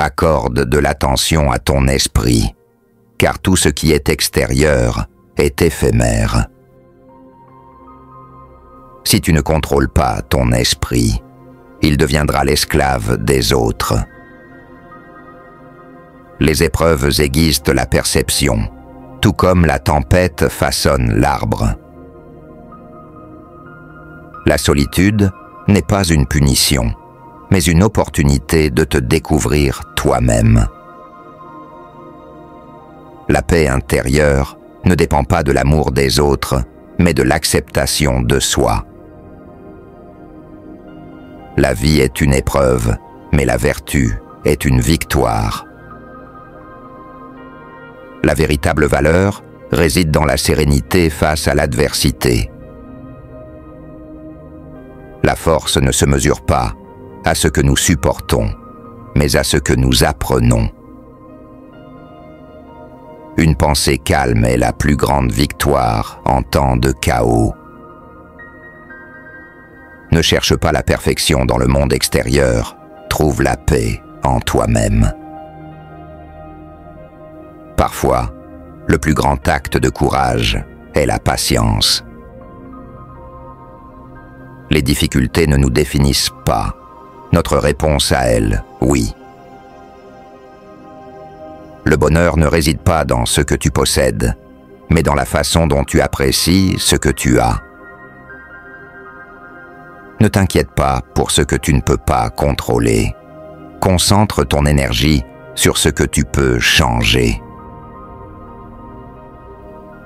Accorde de l'attention à ton esprit, car tout ce qui est extérieur est éphémère. Si tu ne contrôles pas ton esprit, il deviendra l'esclave des autres. Les épreuves aiguisent la perception, tout comme la tempête façonne l'arbre. La solitude n'est pas une punition, mais une opportunité de te découvrir toi-même. La paix intérieure ne dépend pas de l'amour des autres, mais de l'acceptation de soi. La vie est une épreuve, mais la vertu est une victoire. La véritable valeur réside dans la sérénité face à l'adversité. La force ne se mesure pas à ce que nous supportons, mais à ce que nous apprenons. Une pensée calme est la plus grande victoire en temps de chaos. Ne cherche pas la perfection dans le monde extérieur, trouve la paix en toi-même. Parfois, le plus grand acte de courage est la patience. Les difficultés ne nous définissent pas. Notre réponse à elles, oui. Le bonheur ne réside pas dans ce que tu possèdes, mais dans la façon dont tu apprécies ce que tu as. Ne t'inquiète pas pour ce que tu ne peux pas contrôler. Concentre ton énergie sur ce que tu peux changer.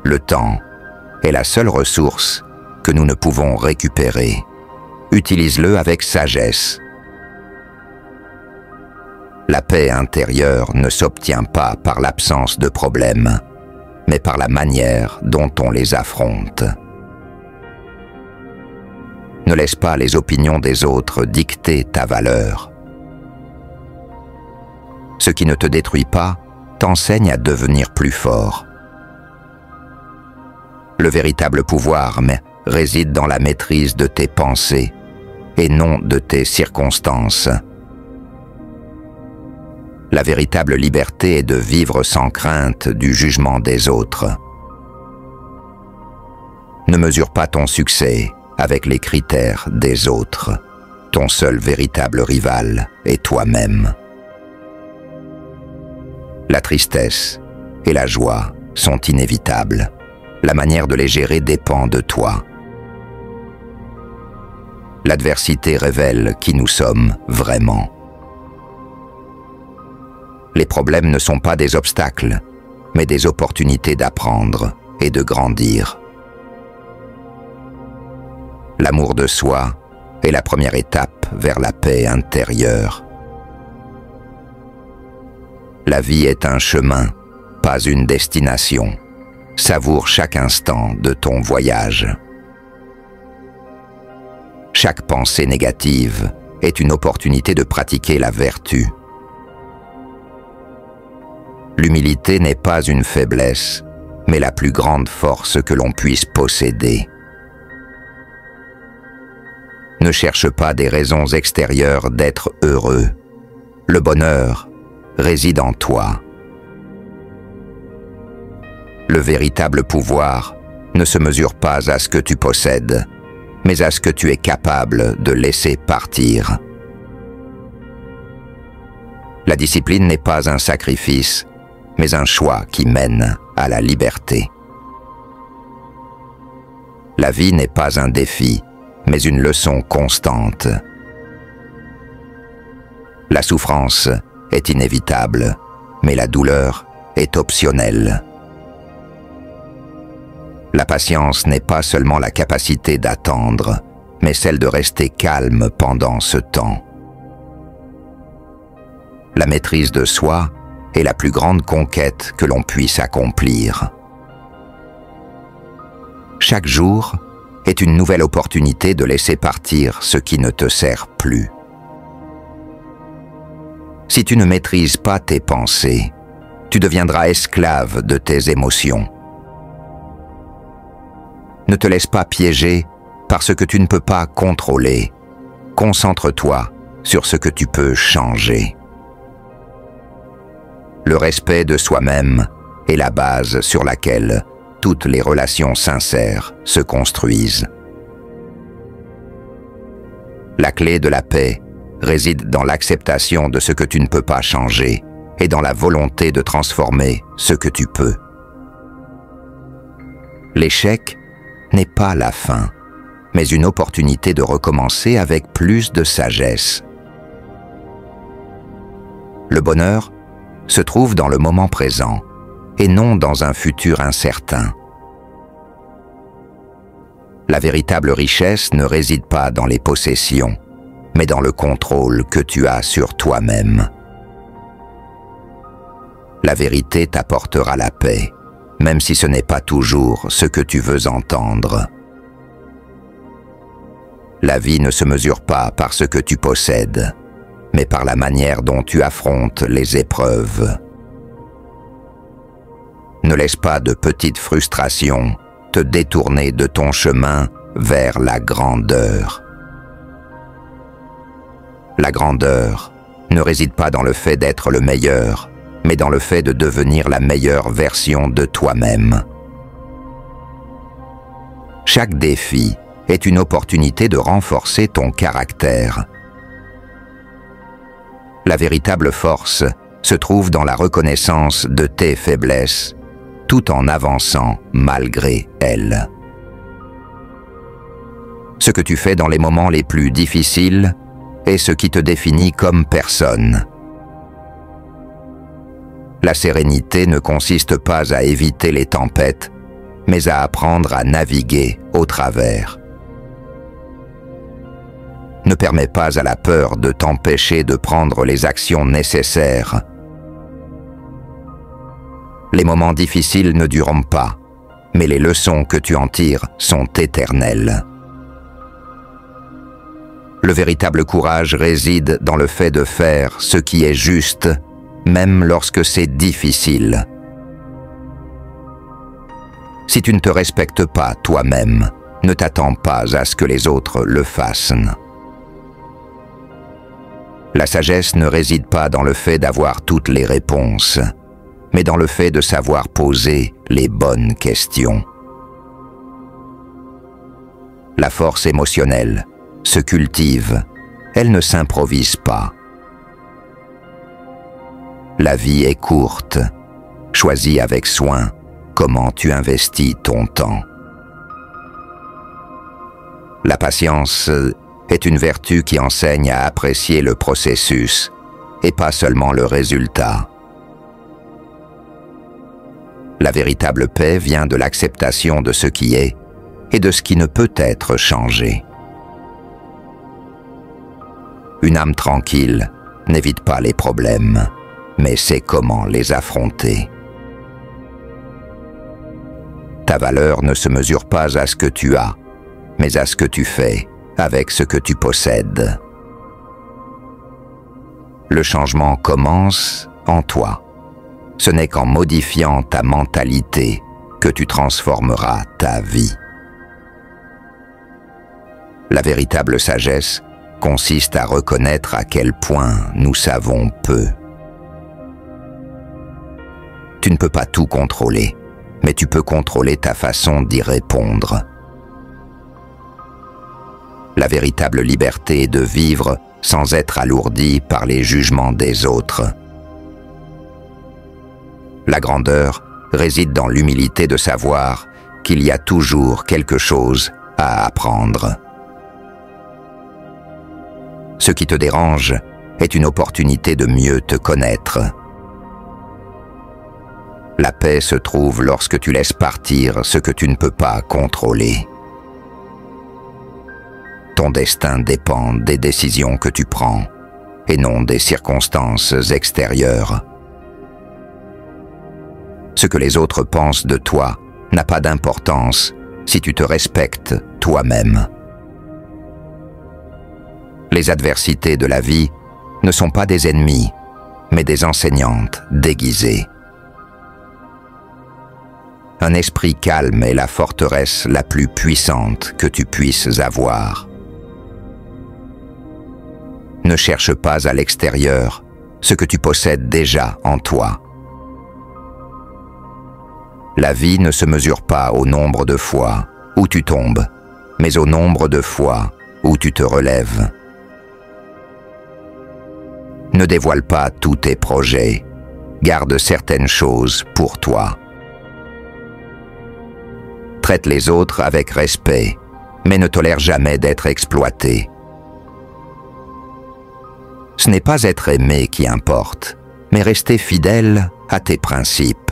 Le temps est la seule ressource que nous ne pouvons récupérer. Utilise-le avec sagesse. La paix intérieure ne s'obtient pas par l'absence de problèmes, mais par la manière dont on les affronte. Ne laisse pas les opinions des autres dicter ta valeur. Ce qui ne te détruit pas t'enseigne à devenir plus fort. Le véritable pouvoir réside dans la maîtrise de tes pensées et non de tes circonstances. La véritable liberté est de vivre sans crainte du jugement des autres. Ne mesure pas ton succès avec les critères des autres. Ton seul véritable rival est toi-même. La tristesse et la joie sont inévitables. La manière de les gérer dépend de toi. L'adversité révèle qui nous sommes vraiment. Les problèmes ne sont pas des obstacles, mais des opportunités d'apprendre et de grandir. L'amour de soi est la première étape vers la paix intérieure. La vie est un chemin, pas une destination. Savoure chaque instant de ton voyage. Chaque pensée négative est une opportunité de pratiquer la vertu. L'humilité n'est pas une faiblesse, mais la plus grande force que l'on puisse posséder. Ne cherche pas des raisons extérieures d'être heureux. Le bonheur réside en toi. Le véritable pouvoir ne se mesure pas à ce que tu possèdes, mais à ce que tu es capable de laisser partir. La discipline n'est pas un sacrifice, mais un choix qui mène à la liberté. La vie n'est pas un défi, mais une leçon constante. La souffrance est inévitable, mais la douleur est optionnelle. La patience n'est pas seulement la capacité d'attendre, mais celle de rester calme pendant ce temps. La maîtrise de soi est la plus grande conquête que l'on puisse accomplir. Chaque jour est une nouvelle opportunité de laisser partir ce qui ne te sert plus. Si tu ne maîtrises pas tes pensées, tu deviendras esclave de tes émotions. Ne te laisse pas piéger par ce que tu ne peux pas contrôler. Concentre-toi sur ce que tu peux changer. respect de soi-même est la base sur laquelle toutes les relations sincères se construisent. La clé de la paix réside dans l'acceptation de ce que tu ne peux pas changer et dans la volonté de transformer ce que tu peux. L'échec n'est pas la fin, mais une opportunité de recommencer avec plus de sagesse. Le bonheur se trouve dans le moment présent et non dans un futur incertain. La véritable richesse ne réside pas dans les possessions, mais dans le contrôle que tu as sur toi-même. La vérité t'apportera la paix, même si ce n'est pas toujours ce que tu veux entendre. La vie ne se mesure pas par ce que tu possèdes, mais par la manière dont tu affrontes les épreuves. Ne laisse pas de petites frustrations te détourner de ton chemin vers la grandeur. La grandeur ne réside pas dans le fait d'être le meilleur, mais dans le fait de devenir la meilleure version de toi-même. Chaque défi est une opportunité de renforcer ton caractère. La véritable force se trouve dans la reconnaissance de tes faiblesses, tout en avançant malgré elles. Ce que tu fais dans les moments les plus difficiles est ce qui te définit comme personne. La sérénité ne consiste pas à éviter les tempêtes, mais à apprendre à naviguer au travers. Ne permets pas à la peur de t'empêcher de prendre les actions nécessaires. Les moments difficiles ne dureront pas, mais les leçons que tu en tires sont éternelles. Le véritable courage réside dans le fait de faire ce qui est juste, même lorsque c'est difficile. Si tu ne te respectes pas toi-même, ne t'attends pas à ce que les autres le fassent. La sagesse ne réside pas dans le fait d'avoir toutes les réponses, mais dans le fait de savoir poser les bonnes questions. La force émotionnelle se cultive, elle ne s'improvise pas. La vie est courte, choisis avec soin comment tu investis ton temps. La patience est une vertu qui enseigne à apprécier le processus et pas seulement le résultat. La véritable paix vient de l'acceptation de ce qui est et de ce qui ne peut être changé. Une âme tranquille n'évite pas les problèmes, mais sait comment les affronter. Ta valeur ne se mesure pas à ce que tu as, mais à ce que tu fais avec ce que tu possèdes. Le changement commence en toi. Ce n'est qu'en modifiant ta mentalité que tu transformeras ta vie. La véritable sagesse consiste à reconnaître à quel point nous savons peu. Tu ne peux pas tout contrôler, mais tu peux contrôler ta façon d'y répondre. La véritable liberté est de vivre sans être alourdi par les jugements des autres. La grandeur réside dans l'humilité de savoir qu'il y a toujours quelque chose à apprendre. Ce qui te dérange est une opportunité de mieux te connaître. La paix se trouve lorsque tu laisses partir ce que tu ne peux pas contrôler. Ton destin dépend des décisions que tu prends et non des circonstances extérieures. Ce que les autres pensent de toi n'a pas d'importance si tu te respectes toi-même. Les adversités de la vie ne sont pas des ennemis, mais des enseignantes déguisées. Un esprit calme est la forteresse la plus puissante que tu puisses avoir. Ne cherche pas à l'extérieur ce que tu possèdes déjà en toi, La vie ne se mesure pas au nombre de fois où tu tombes, mais au nombre de fois où tu te relèves. Ne dévoile pas tous tes projets, garde certaines choses pour toi. Traite les autres avec respect, mais ne tolère jamais d'être exploité. Ce n'est pas être aimé qui importe, mais rester fidèle à tes principes.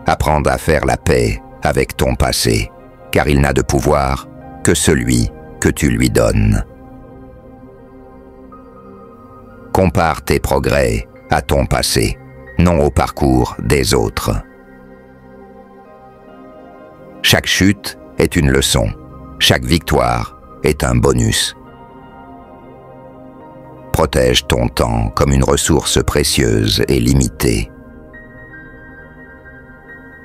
Apprendre à faire la paix avec ton passé, car il n'a de pouvoir que celui que tu lui donnes. Compare tes progrès à ton passé, non au parcours des autres. Chaque chute est une leçon, chaque victoire est un bonus. Protège ton temps comme une ressource précieuse et limitée.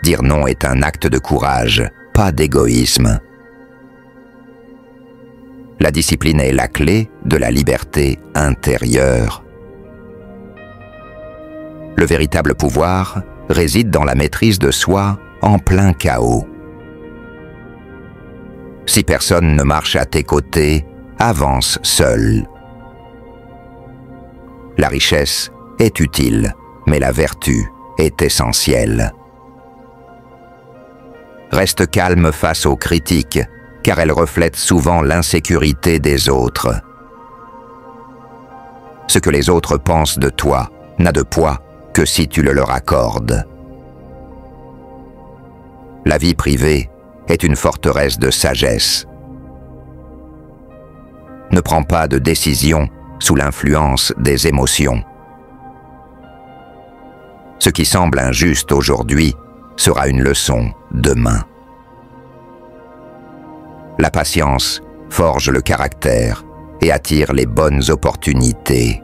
Dire non est un acte de courage, pas d'égoïsme. La discipline est la clé de la liberté intérieure. Le véritable pouvoir réside dans la maîtrise de soi en plein chaos. Si personne ne marche à tes côtés, avance seul. La richesse est utile, mais la vertu est essentielle. Reste calme face aux critiques, car elles reflètent souvent l'insécurité des autres. Ce que les autres pensent de toi n'a de poids que si tu le leur accordes. La vie privée est une forteresse de sagesse. Ne prends pas de décision sous l'influence des émotions. Ce qui semble injuste aujourd'hui sera une leçon demain. La patience forge le caractère et attire les bonnes opportunités.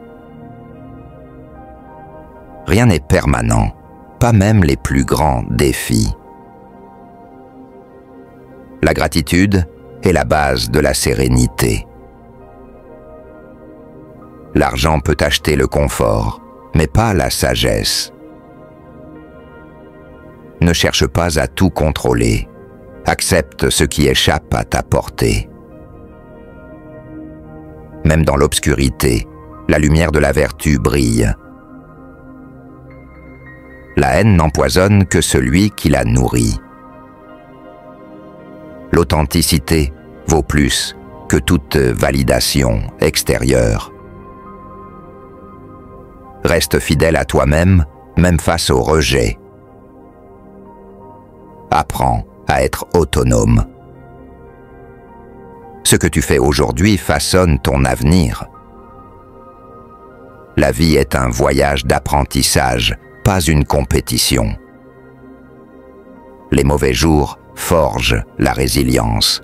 Rien n'est permanent, pas même les plus grands défis. La gratitude est la base de la sérénité. L'argent peut acheter le confort, mais pas la sagesse. Ne cherche pas à tout contrôler. Accepte ce qui échappe à ta portée. Même dans l'obscurité, la lumière de la vertu brille. La haine n'empoisonne que celui qui la nourrit. L'authenticité vaut plus que toute validation extérieure. Reste fidèle à toi-même, même face au rejet. Apprends à être autonome. Ce que tu fais aujourd'hui façonne ton avenir. La vie est un voyage d'apprentissage, pas une compétition. Les mauvais jours forgent la résilience.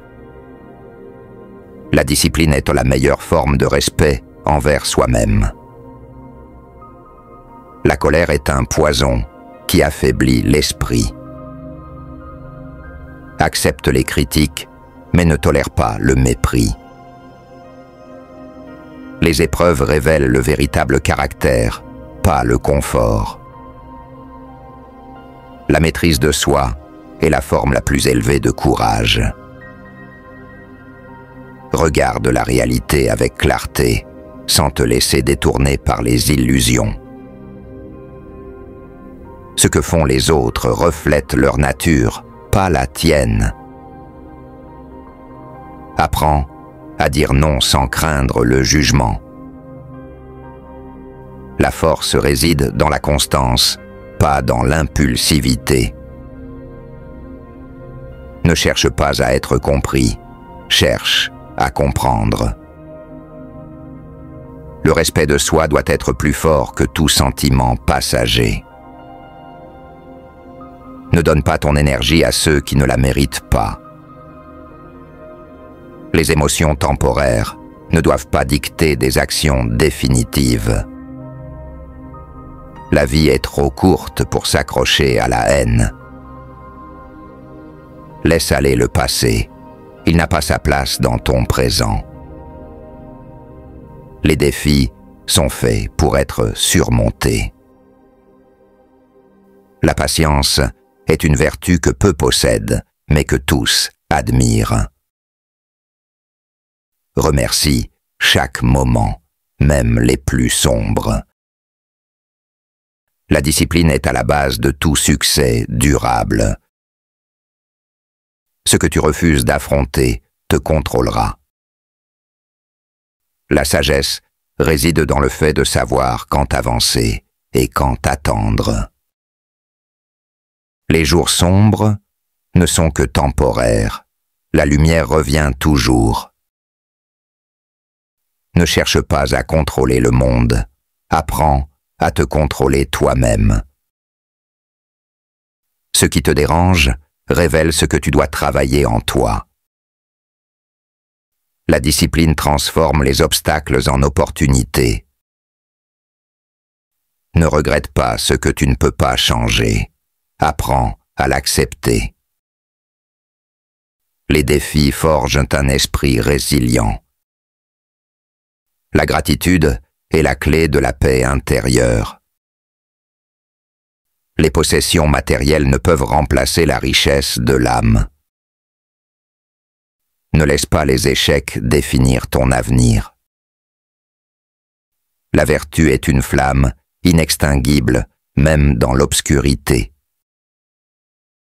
La discipline est la meilleure forme de respect envers soi-même. La colère est un poison qui affaiblit l'esprit. Accepte les critiques, mais ne tolère pas le mépris. Les épreuves révèlent le véritable caractère, pas le confort. La maîtrise de soi est la forme la plus élevée de courage. Regarde la réalité avec clarté, sans te laisser détourner par les illusions. Ce que font les autres reflète leur nature, pas la tienne. Apprends à dire non sans craindre le jugement. La force réside dans la constance, pas dans l'impulsivité. Ne cherche pas à être compris, cherche à comprendre. Le respect de soi doit être plus fort que tout sentiment passager. Ne donne pas ton énergie à ceux qui ne la méritent pas. Les émotions temporaires ne doivent pas dicter des actions définitives. La vie est trop courte pour s'accrocher à la haine. Laisse aller le passé, il n'a pas sa place dans ton présent. Les défis sont faits pour être surmontés. La patience est une vertu que peu possèdent, mais que tous admirent. Remercie chaque moment, même les plus sombres. La discipline est à la base de tout succès durable. Ce que tu refuses d'affronter te contrôlera. La sagesse réside dans le fait de savoir quand avancer et quand attendre. Les jours sombres ne sont que temporaires. La lumière revient toujours. Ne cherche pas à contrôler le monde. Apprends à te contrôler toi-même. Ce qui te dérange révèle ce que tu dois travailler en toi. La discipline transforme les obstacles en opportunités. Ne regrette pas ce que tu ne peux pas changer. Apprends à l'accepter. Les défis forgent un esprit résilient. La gratitude est la clé de la paix intérieure. Les possessions matérielles ne peuvent remplacer la richesse de l'âme. Ne laisse pas les échecs définir ton avenir. La vertu est une flamme inextinguible, même dans l'obscurité.